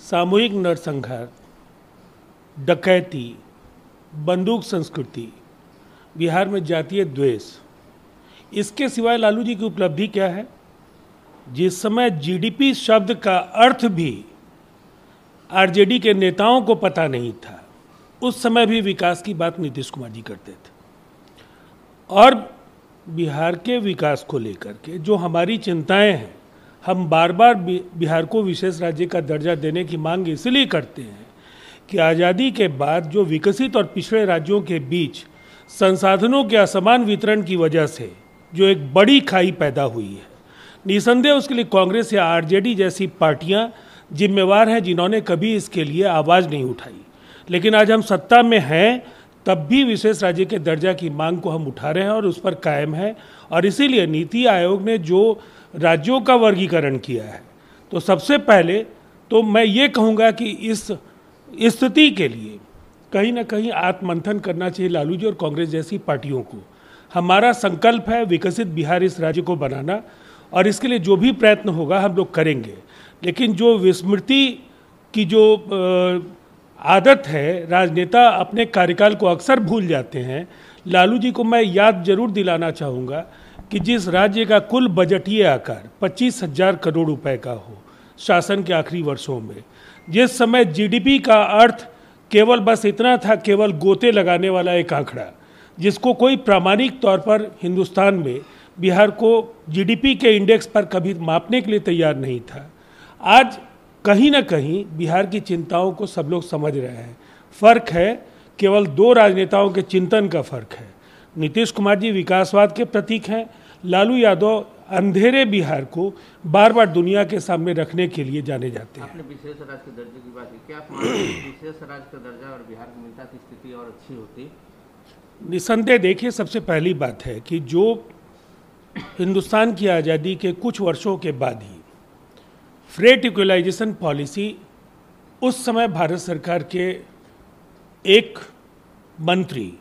सामूहिक नरसंहार, डकैती, बंदूक संस्कृति, बिहार में जातीय द्वेष, इसके सिवाय लालू जी की उपलब्धि क्या है? जिस समय जीडीपी शब्द का अर्थ भी आरजेडी के नेताओं को पता नहीं था, उस समय भी विकास की बात नीतीश कुमार जी करते थे। और बिहार के विकास को लेकर के जो हमारी चिंताएं हैं, हम बार बार बिहार को विशेष राज्य का दर्जा देने की मांग इसलिए करते हैं कि आज़ादी के बाद जो विकसित और पिछड़े राज्यों के बीच संसाधनों के असमान वितरण की वजह से जो एक बड़ी खाई पैदा हुई है, निसंदेह उसके लिए कांग्रेस या आरजेडी जैसी पार्टियां जिम्मेवार हैं, जिन्होंने कभी इसके लिए आवाज़ नहीं उठाई। लेकिन आज हम सत्ता में हैं, तब भी विशेष राज्य के दर्जा की मांग को हम उठा रहे हैं और उस पर कायम है। और इसीलिए नीति आयोग ने जो राज्यों का वर्गीकरण किया है, तो सबसे पहले तो मैं ये कहूँगा कि इस स्थिति के लिए कहीं ना कहीं आत्ममंथन करना चाहिए लालू जी और कांग्रेस जैसी पार्टियों को। हमारा संकल्प है विकसित बिहार इस राज्य को बनाना, और इसके लिए जो भी प्रयत्न होगा हम लोग करेंगे। लेकिन जो विस्मृति की जो आदत है, राजनेता अपने कार्यकाल को अक्सर भूल जाते हैं। लालू जी को मैं याद जरूर दिलाना चाहूँगा कि जिस राज्य का कुल बजटीय आकार 25,000 करोड़ रुपए का हो शासन के आखिरी वर्षों में, जिस समय जीडीपी का अर्थ केवल बस इतना था, केवल गोते लगाने वाला एक आंकड़ा, जिसको कोई प्रामाणिक तौर पर हिंदुस्तान में बिहार को जीडीपी के इंडेक्स पर कभी मापने के लिए तैयार नहीं था। आज कहीं ना कहीं बिहार की चिंताओं को सब लोग समझ रहे हैं। फर्क है केवल दो राजनेताओं के चिंतन का फर्क है। नीतीश कुमार जी विकासवाद के प्रतीक हैं, लालू यादव अंधेरे बिहार को बार बार दुनिया के सामने रखने के लिए जाने जाते हैं। आपने विशेष राज्य के दर्जे की बात की, क्या आप मानते हैं विशेष राज्य का दर्जा और बिहार को मिलता की स्थिति और अच्छी होती? निसंदेह देखिए, सबसे पहली बात है कि जो हिंदुस्तान की आज़ादी के कुछ वर्षों के बाद ही फ्रेट इक्वलाइजेशन पॉलिसी उस समय भारत सरकार के एक मंत्री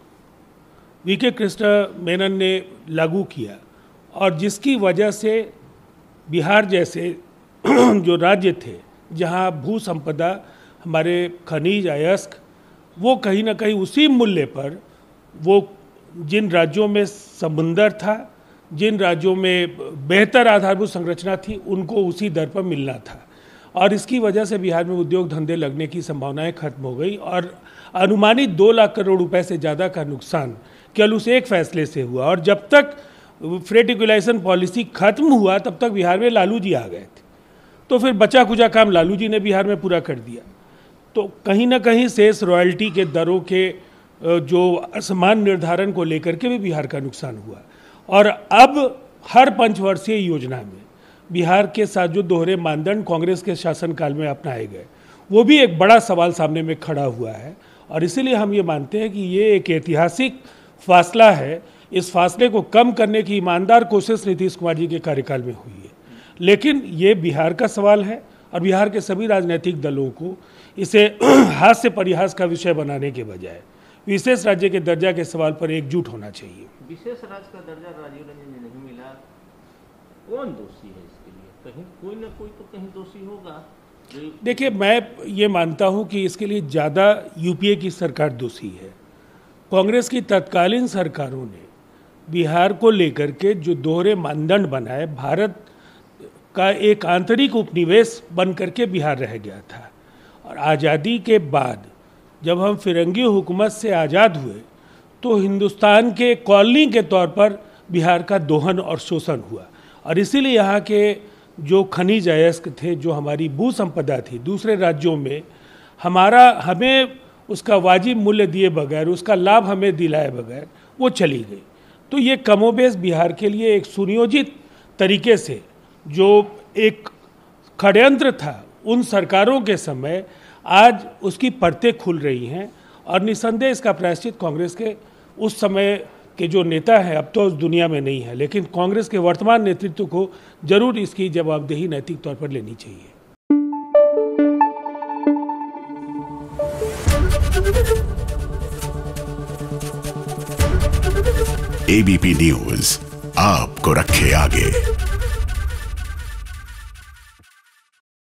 वीके कृष्ण मेनन ने लागू किया, और जिसकी वजह से बिहार जैसे जो राज्य थे जहां भू संपदा, हमारे खनिज, अयस्क, वो कहीं ना कहीं उसी मूल्य पर, वो जिन राज्यों में समुंदर था, जिन राज्यों में बेहतर आधारभूत संरचना थी, उनको उसी दर पर मिलना था। और इसकी वजह से बिहार में उद्योग धंधे लगने की संभावनाएं खत्म हो गई, और अनुमानित 2 लाख करोड़ रुपए से ज़्यादा का नुकसान केवल उस एक फैसले से हुआ। और जब तक फ्रेट इक्वलाइजेशन पॉलिसी खत्म हुआ, तब तक बिहार में लालू जी आ गए थे, तो फिर बचा कुचा काम लालू जी ने बिहार में पूरा कर दिया। तो कहीं ना कहीं शेष रॉयल्टी के दरों के जो असमान निर्धारण को लेकर के भी बिहार का नुकसान हुआ। और अब हर पंचवर्षीय योजना में बिहार के साथ जो दोहरे मानदंड कांग्रेस के शासनकाल में अपनाए गए, वो भी एक बड़ा सवाल सामने में खड़ा हुआ है। और इसीलिए हम ये मानते हैं कि ये एक ऐतिहासिक फासला है। इस फासले को कम करने की ईमानदार कोशिश नीतीश कुमार जी के कार्यकाल में हुई है। लेकिन ये बिहार का सवाल है, और बिहार के सभी राजनीतिक दलों को इसे हास्य परिहास का विषय बनाने के बजाय विशेष राज्य के दर्जा के सवाल पर एकजुट होना चाहिए। विशेष राज्य का दर्जा राजीव रंजन जी नहीं मिला, कौन दोषी है इसके लिए? कहीं कोई ना कोई तो कहीं दोषी होगा। देखिए, मैं ये मानता हूँ कि इसके लिए ज़्यादा यूपीए की सरकार दोषी है। कांग्रेस की तत्कालीन सरकारों ने बिहार को लेकर के जो दोहरे मानदंड बनाए, भारत का एक आंतरिक उपनिवेश बन करके बिहार रह गया था। और आज़ादी के बाद जब हम फिरंगी हुकूमत से आज़ाद हुए, तो हिंदुस्तान के कॉलोनी के तौर पर बिहार का दोहन और शोषण हुआ। और इसीलिए यहाँ के जो खनिज अयस्क थे, जो हमारी भू संपदा थी, दूसरे राज्यों में हमें उसका वाजिब मूल्य दिए बगैर, उसका लाभ हमें दिलाए बगैर वो चली गई। तो ये कमोबेश बिहार के लिए एक सुनियोजित तरीके से जो एक षड्यंत्र था उन सरकारों के समय, आज उसकी परतें खुल रही हैं। और निसंदेह इसका प्रायश्चित कांग्रेस के उस समय के जो नेता हैं, अब तो उस दुनिया में नहीं है, लेकिन कांग्रेस के वर्तमान नेतृत्व को जरूर इसकी जवाबदेही नैतिक तौर पर लेनी चाहिए। एबीपी न्यूज आपको रखे आगे।